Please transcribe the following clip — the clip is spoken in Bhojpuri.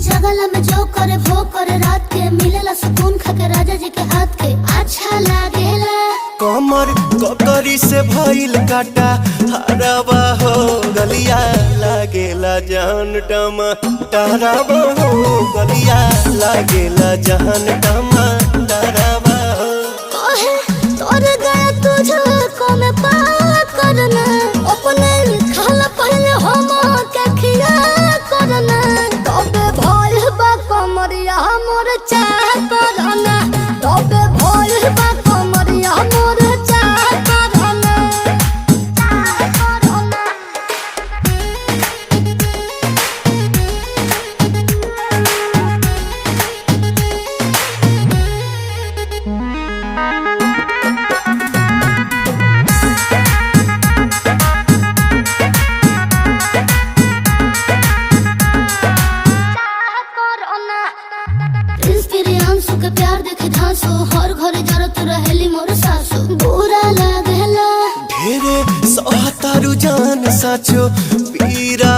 जगला में जो करे वो करे रात के मिलेला सुकून खाके राजा जी के हाथ के अच्छा लागेला। कमर ककरी से भइल काटा हराबा हो गलिया लागेला जान टमाटराबा हो गलिया लागेला जान टमाटराबा हो। कहे तोर गया तुझको मैं पार करना अपने खाला पहले हम के खिया करना तबे भइल बा कमरिया मोर चाह करना तबे भइल बा कमरिया मोर चाह करना चाह करना। प्रियांशु के प्यार देखे धांसो हर घरे जरत रहेली मोर सासु बुरा लागेला। ढेरे सहतारू जान साचो पीरा।